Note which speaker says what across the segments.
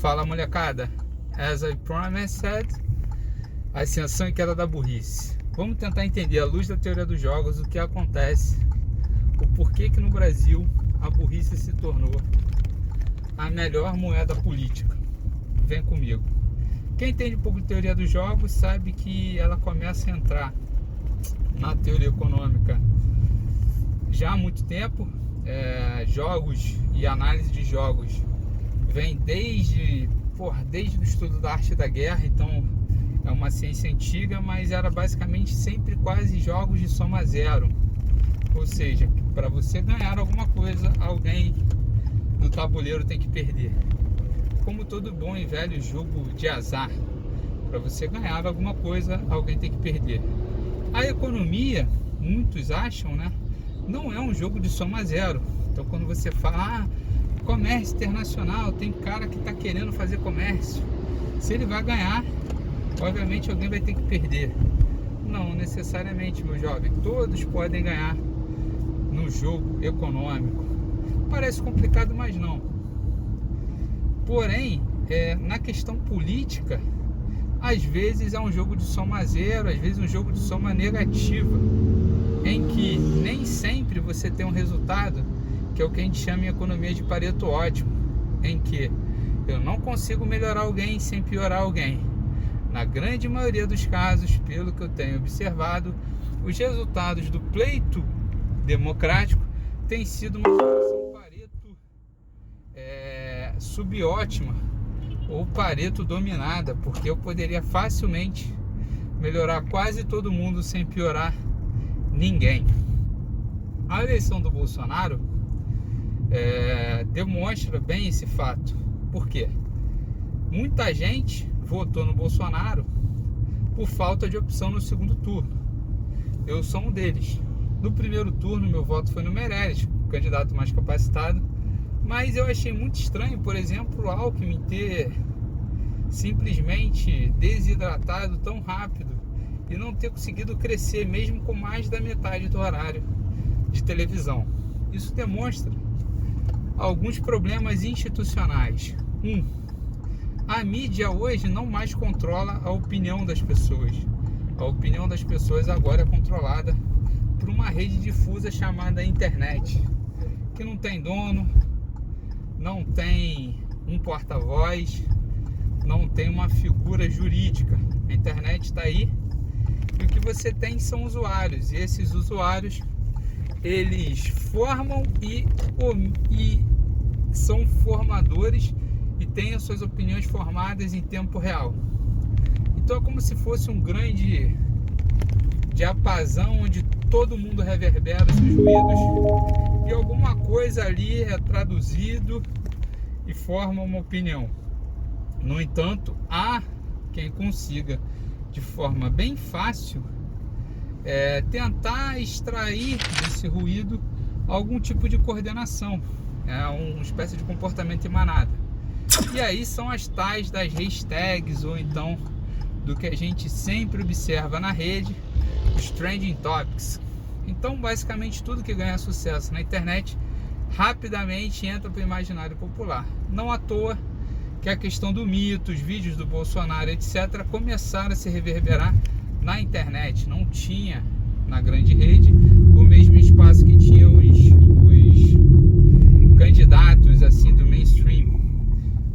Speaker 1: Fala, molecada, as I promised, ascensão e queda da burrice. Vamos tentar entender, à luz da teoria dos jogos, o que acontece, o porquê que no Brasil a burrice se tornou a melhor moeda política. Vem comigo. Quem entende um pouco de teoria dos jogos sabe que ela começa a entrar na teoria econômica já há muito tempo. Jogos e análise de jogos vem desde o estudo da arte da guerra, então é uma ciência antiga, mas era basicamente sempre quase jogos de soma zero, ou seja, para você ganhar alguma coisa, alguém no tabuleiro tem que perder, como todo bom e velho jogo de azar. Para você ganhar alguma coisa, alguém tem que perder. A economia, muitos acham, né, não é um jogo de soma zero. Então quando você fala comércio internacional, tem cara que está querendo fazer comércio, se ele vai ganhar, obviamente alguém vai ter que perder. Não necessariamente, meu jovem, todos podem ganhar no jogo econômico. Parece complicado, mas não. Porém, na questão política, às vezes é um jogo de soma zero, às vezes um jogo de soma negativa, em que nem sempre você tem um resultado, que é o que a gente chama em economia de Pareto ótimo, em que eu não consigo melhorar alguém sem piorar alguém. Na grande maioria dos casos, pelo que eu tenho observado, os resultados do pleito democrático têm sido uma situação Pareto subótima ou Pareto dominada, porque eu poderia facilmente melhorar quase todo mundo sem piorar ninguém. A eleição do Bolsonaro demonstra bem esse fato. Por quê? Muita gente votou no Bolsonaro por falta de opção no segundo turno. Eu sou um deles. No primeiro turno, meu voto foi no Meirelles, candidato mais capacitado, mas eu achei muito estranho, por exemplo, o Alckmin ter simplesmente desidratado tão rápido e não ter conseguido crescer mesmo com mais da metade do horário de televisão. Isso demonstra alguns problemas institucionais. A mídia hoje não mais controla a opinião das pessoas. A opinião das pessoas agora é controlada por uma rede difusa chamada internet, que não tem dono, não tem um porta-voz, não tem uma figura jurídica. A internet está aí e o que você tem são usuários, e esses usuários eles formam e são formadores e têm as suas opiniões formadas em tempo real. Então é como se fosse um grande diapasão onde todo mundo reverbera seus ruídos e alguma coisa ali é traduzido e forma uma opinião. No entanto, há quem consiga de forma bem fácil tentar extrair desse ruído algum tipo de coordenação, uma espécie de comportamento em manada. E aí são as tais das hashtags, ou então do que a gente sempre observa na rede, os trending topics. Então basicamente tudo que ganha sucesso na internet rapidamente entra para o imaginário popular. Não à toa que a questão do mito, os vídeos do Bolsonaro, etc., começaram a se reverberar na internet. Não tinha na grande rede o mesmo espaço que tinha os candidatos assim do mainstream.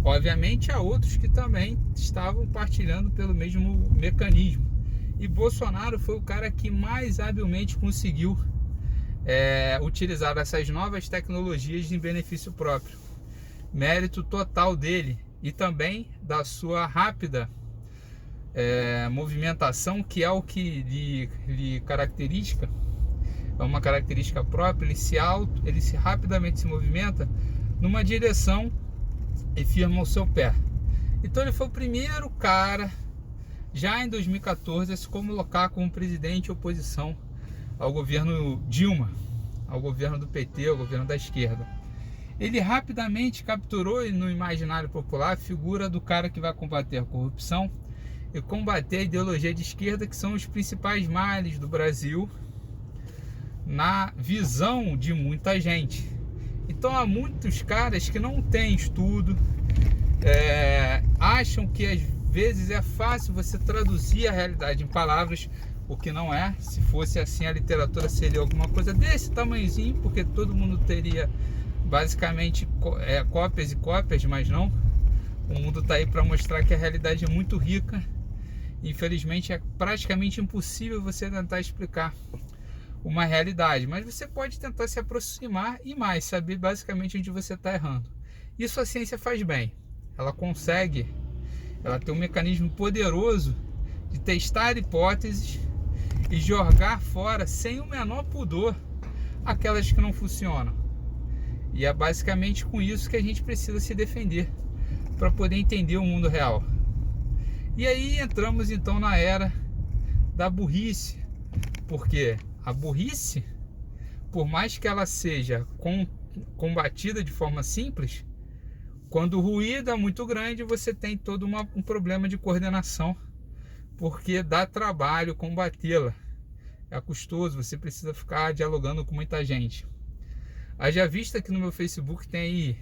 Speaker 1: Obviamente há outros que também estavam partilhando pelo mesmo mecanismo. E Bolsonaro foi o cara que mais habilmente conseguiu utilizar essas novas tecnologias em benefício próprio. Mérito total dele e também da sua rápida movimentação, que é o que lhe caracteriza, é uma característica própria. Ele se rapidamente se movimenta numa direção e firma o seu pé. Então ele foi o primeiro cara, já em 2014, a se colocar como presidente de oposição ao governo Dilma, ao governo do PT, ao governo da esquerda. Ele rapidamente capturou no imaginário popular a figura do cara que vai combater a corrupção e combater a ideologia de esquerda, que são os principais males do Brasil na visão de muita gente. Então há muitos caras que não têm estudo, acham que às vezes é fácil você traduzir a realidade em palavras, o que não é. Se fosse assim, a literatura seria alguma coisa desse tamanhozinho, porque todo mundo teria basicamente cópias e cópias, mas não. O mundo está aí para mostrar que a realidade é muito rica. Infelizmente é praticamente impossível você tentar explicar uma realidade, mas você pode tentar se aproximar e mais saber basicamente onde você está errando. Isso a ciência faz bem. Ela tem um mecanismo poderoso de testar hipóteses e jogar fora sem o menor pudor aquelas que não funcionam. E é basicamente com isso que a gente precisa se defender para poder entender o mundo real. E aí entramos então na era da burrice, porque a burrice, por mais que ela seja combatida de forma simples, quando o ruído é muito grande, você tem todo um problema de coordenação, porque dá trabalho combatê-la. É custoso, você precisa ficar dialogando com muita gente. Haja vista que no meu Facebook tem aí,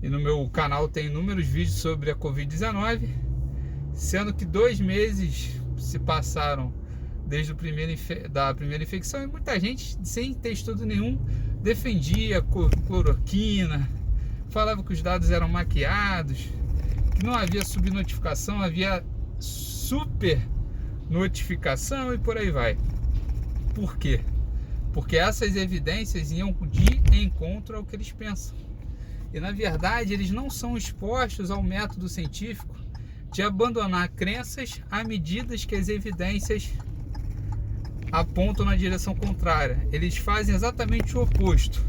Speaker 1: e no meu canal tem inúmeros vídeos sobre a Covid-19, sendo que 2 meses se passaram desde da primeira infecção, e muita gente, sem ter estudo nenhum, defendia cloroquina, falava que os dados eram maquiados, que não havia subnotificação, havia super notificação e por aí vai. Por quê? Porque essas evidências iam de encontro ao que eles pensam. E na verdade eles não são expostos ao método científico de abandonar crenças à medida que as evidências apontam na direção contrária. Eles fazem exatamente o oposto.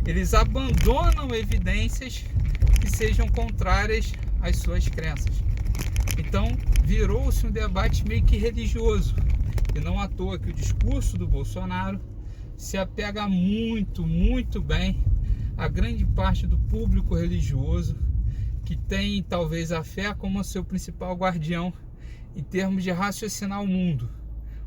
Speaker 1: Eles abandonam evidências que sejam contrárias às suas crenças. Então virou-se um debate meio que religioso. E não à toa que o discurso do Bolsonaro se apega muito bem a grande parte do público religioso que tem talvez a fé como seu principal guardião em termos de raciocinar o mundo.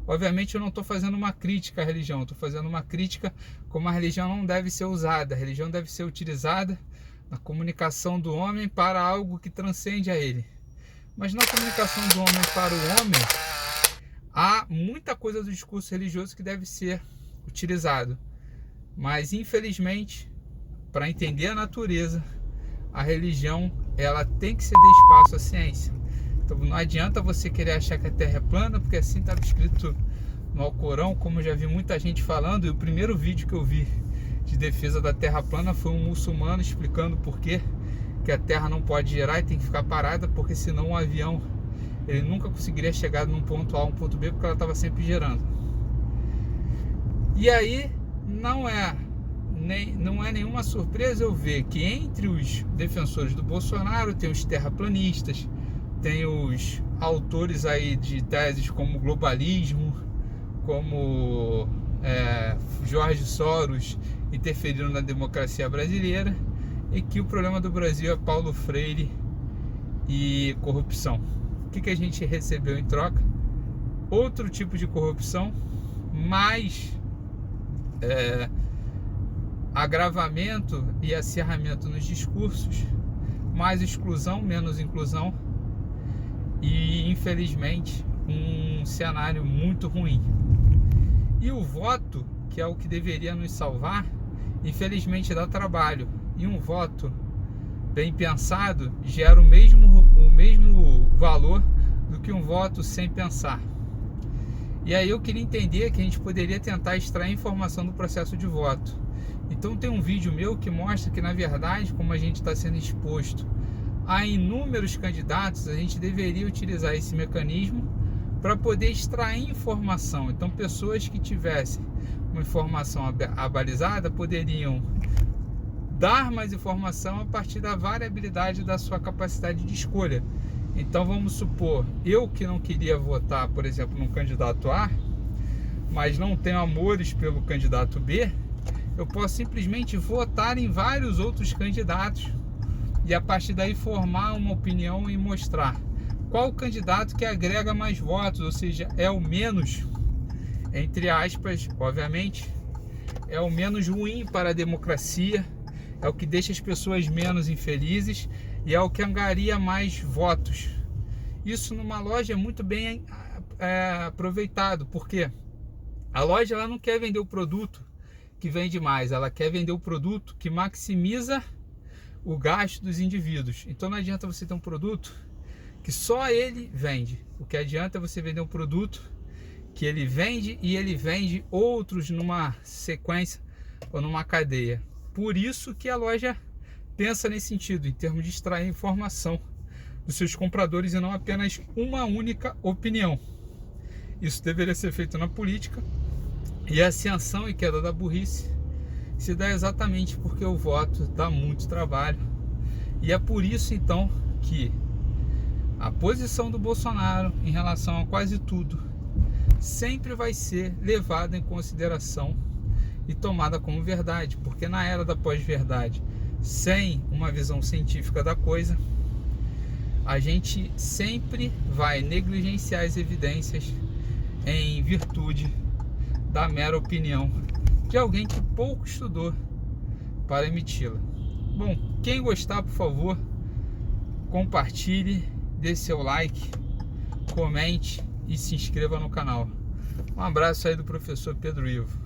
Speaker 1: Obviamente eu não estou fazendo uma crítica à religião, estou fazendo uma crítica como a religião não deve ser usada. A religião deve ser utilizada na comunicação do homem para algo que transcende a ele. Mas na comunicação do homem para o homem, há muita coisa do discurso religioso que deve ser utilizado. Mas infelizmente, para entender a natureza, a religião ela tem que ceder espaço à ciência. Então não adianta você querer achar que a Terra é plana, porque assim estava escrito no Alcorão, como eu já vi muita gente falando. E o primeiro vídeo que eu vi de defesa da Terra plana foi um muçulmano explicando por que a Terra não pode girar e tem que ficar parada, porque senão um avião ele nunca conseguiria chegar num ponto A a um ponto B, porque ela estava sempre girando. E aí não é nenhuma surpresa eu ver que entre os defensores do Bolsonaro tem os terraplanistas, tem os autores aí de teses como globalismo, como Jorge Soros interferindo na democracia brasileira, e que o problema do Brasil é Paulo Freire e corrupção. O que a gente recebeu em troca? Outro tipo de corrupção, mais agravamento e acirramento nos discursos, mais exclusão, menos inclusão e infelizmente um cenário muito ruim. E o voto, que é o que deveria nos salvar, infelizmente dá trabalho, e um voto bem pensado gera o mesmo valor do que um voto sem pensar. E aí eu queria entender que a gente poderia tentar extrair informação do processo de voto. Então tem um vídeo meu que mostra que na verdade, como a gente está sendo exposto a inúmeros candidatos, a gente deveria utilizar esse mecanismo para poder extrair informação. Então pessoas que tivessem uma informação abalizada poderiam dar mais informação a partir da variabilidade da sua capacidade de escolha. Então vamos supor, eu que não queria votar, por exemplo, num candidato A, mas não tenho amores pelo candidato B, eu posso simplesmente votar em vários outros candidatos e a partir daí formar uma opinião e mostrar qual candidato que agrega mais votos, ou seja, é o menos, entre aspas, obviamente, é o menos ruim para a democracia, é o que deixa as pessoas menos infelizes, e é o que angaria mais votos. Isso numa loja é muito bem aproveitado, porque a loja ela não quer vender o produto que vende mais, ela quer vender o produto que maximiza o gasto dos indivíduos. Então não adianta você ter um produto que só ele vende. O que adianta é você vender um produto que ele vende e ele vende outros numa sequência ou numa cadeia. Por isso que a loja pensa nesse sentido, em termos de extrair informação dos seus compradores e não apenas uma única opinião. Isso deveria ser feito na política, e a ascensão e queda da burrice se dá exatamente porque o voto dá muito trabalho. E é por isso então que a posição do Bolsonaro em relação a quase tudo sempre vai ser levada em consideração e tomada como verdade, porque na era da pós-verdade, sem uma visão científica da coisa, a gente sempre vai negligenciar as evidências em virtude da mera opinião de alguém que pouco estudou para emiti-la. Bom, quem gostar, por favor, compartilhe, dê seu like, comente e se inscreva no canal. Um abraço aí do professor Pedro Ivo.